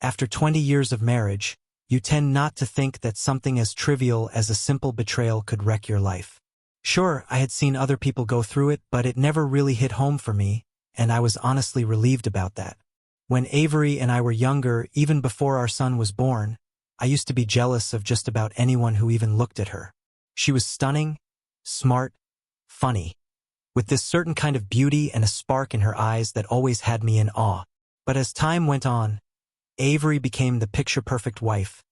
After 20 years of marriage, you tend not to think that something as trivial as a simple betrayal could wreck your life. Sure, I had seen other people go through it, but it never really hit home for me, and I was honestly relieved about that. When Avery and I were younger, even before our son was born, I used to be jealous of just about anyone who even looked at her. She was stunning, smart, funny, with this certain kind of beauty and a spark in her eyes that always had me in awe. But as time went on, Avery became the picture-perfect wife,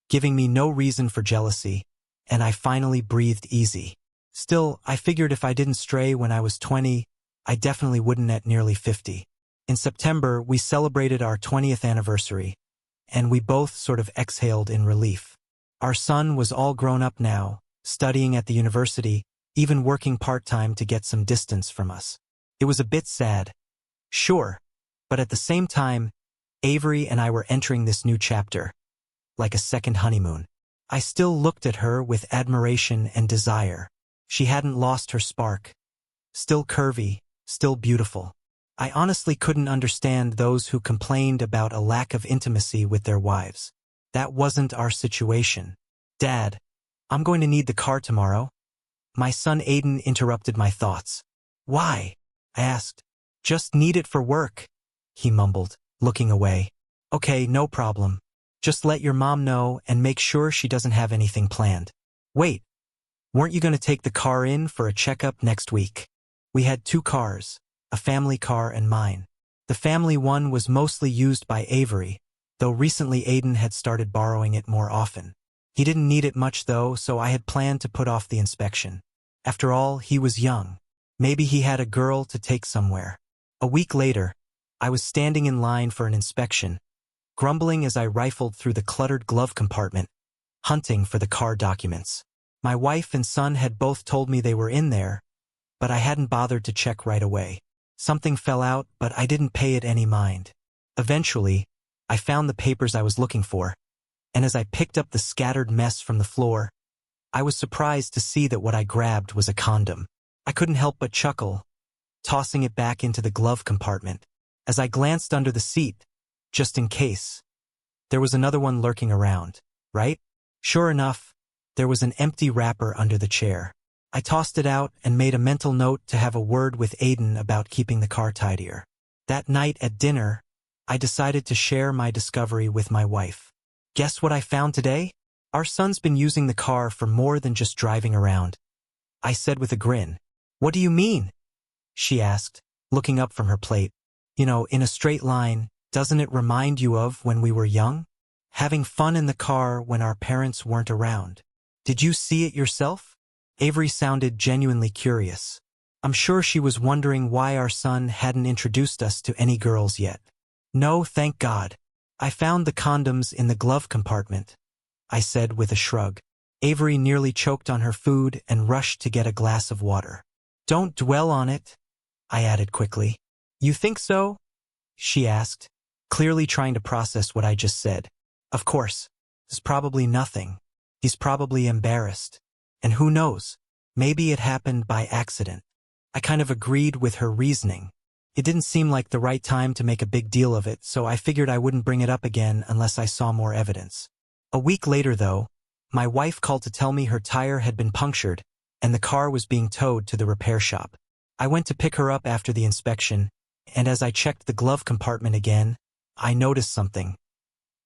giving me no reason for jealousy, and I finally breathed easy. Still, I figured if I didn't stray when I was 20, I definitely wouldn't at nearly 50. In September, we celebrated our 20th anniversary, and we both sort of exhaled in relief. Our son was all grown up now, studying at the university, even working part-time to get some distance from us. It was a bit sad, sure, but at the same time, Avery and I were entering this new chapter, like a second honeymoon. I still looked at her with admiration and desire. She hadn't lost her spark. Still curvy, still beautiful. I honestly couldn't understand those who complained about a lack of intimacy with their wives. That wasn't our situation. Dad, I'm going to need the car tomorrow. My son Aiden interrupted my thoughts. Why? I asked. Just need it for work, he mumbled, looking away. Okay, no problem. Just let your mom know and make sure she doesn't have anything planned. Wait, weren't you going to take the car in for a checkup next week? We had 2 cars, a family car and mine. The family one was mostly used by Avery, though recently Aiden had started borrowing it more often. He didn't need it much though, so I had planned to put off the inspection. After all, he was young. Maybe he had a girl to take somewhere. A week later, I was standing in line for an inspection, grumbling as I rifled through the cluttered glove compartment, hunting for the car documents. My wife and son had both told me they were in there, but I hadn't bothered to check right away. Something fell out, but I didn't pay it any mind. Eventually, I found the papers I was looking for, and as I picked up the scattered mess from the floor, I was surprised to see that what I grabbed was a condom. I couldn't help but chuckle, tossing it back into the glove compartment. As I glanced under the seat, just in case, there was another one lurking around, right? Sure enough, there was an empty wrapper under the chair. I tossed it out and made a mental note to have a word with Aiden about keeping the car tidier. That night at dinner, I decided to share my discovery with my wife. Guess what I found today? Our son's been using the car for more than just driving around. I said with a grin. What do you mean? She asked, looking up from her plate. You know, in a straight line, doesn't it remind you of when we were young? Having fun in the car when our parents weren't around. Did you see it yourself? Avery sounded genuinely curious. I'm sure she was wondering why our son hadn't introduced us to any girls yet. No, thank God. I found the condoms in the glove compartment, I said with a shrug. Avery nearly choked on her food and rushed to get a glass of water. Don't dwell on it, I added quickly. You think so? She asked, clearly trying to process what I just said. Of course, it's probably nothing. He's probably embarrassed. And who knows, maybe it happened by accident. I kind of agreed with her reasoning. It didn't seem like the right time to make a big deal of it, so I figured I wouldn't bring it up again unless I saw more evidence. A week later, though, my wife called to tell me her tire had been punctured and the car was being towed to the repair shop. I went to pick her up after the inspection, and as I checked the glove compartment again, I noticed something.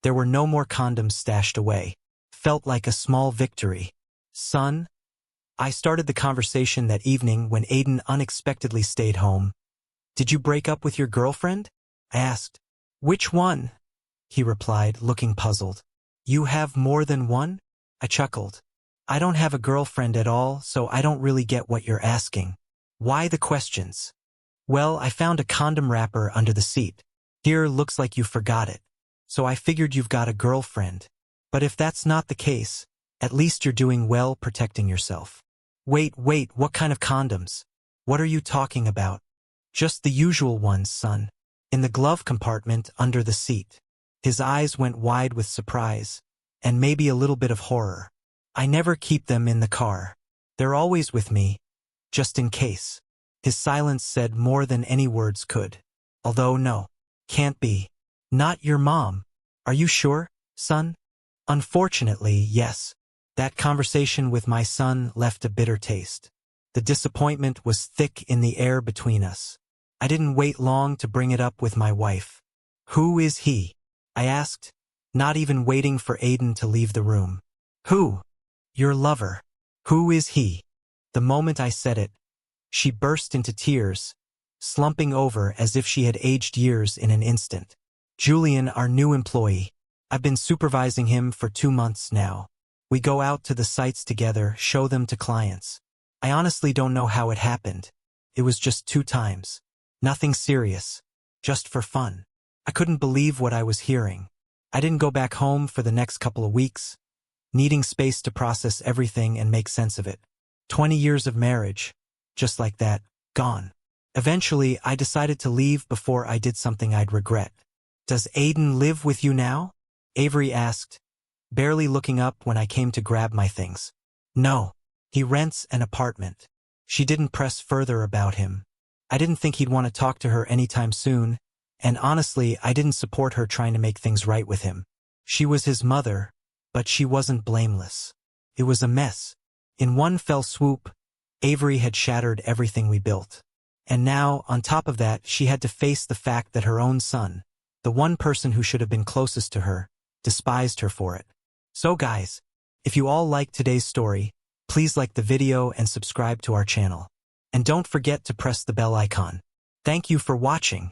There were no more condoms stashed away. Felt like a small victory. Son, I started the conversation that evening when Aiden unexpectedly stayed home. Did you break up with your girlfriend? I asked. Which one? He replied, looking puzzled. You have more than one? I chuckled. I don't have a girlfriend at all, so I don't really get what you're asking. Why the questions? Well, I found a condom wrapper under the seat. Here looks like you forgot it. So I figured you've got a girlfriend. But if that's not the case, at least you're doing well protecting yourself. Wait, what kind of condoms? What are you talking about? Just the usual ones, son. In the glove compartment under the seat. His eyes went wide with surprise, and maybe a little bit of horror. I never keep them in the car. They're always with me, just in case. His silence said more than any words could. Although no, can't be. Not your mom. Are you sure, son? Unfortunately, yes. That conversation with my son left a bitter taste. The disappointment was thick in the air between us. I didn't wait long to bring it up with my wife. Who is he? I asked, not even waiting for Aiden to leave the room. Who? Your lover. Who is he? The moment I said it, she burst into tears, slumping over as if she had aged years in an instant. Julian, our new employee. I've been supervising him for 2 months now. We go out to the sites together, show them to clients. I honestly don't know how it happened. It was just 2 times. Nothing serious. Just for fun. I couldn't believe what I was hearing. I didn't go back home for the next couple of weeks, needing space to process everything and make sense of it. 20 years of marriage, just like that, gone. Eventually, I decided to leave before I did something I'd regret. Does Aiden live with you now? Avery asked, barely looking up when I came to grab my things. No. He rents an apartment. She didn't press further about him. I didn't think he'd want to talk to her anytime soon, and honestly, I didn't support her trying to make things right with him. She was his mother, but she wasn't blameless. It was a mess. In one fell swoop, Avery had shattered everything we built. And now, on top of that, she had to face the fact that her own son, the one person who should have been closest to her, despised her for it. So guys, if you all liked today's story, please like the video and subscribe to our channel. And don't forget to press the bell icon. Thank you for watching.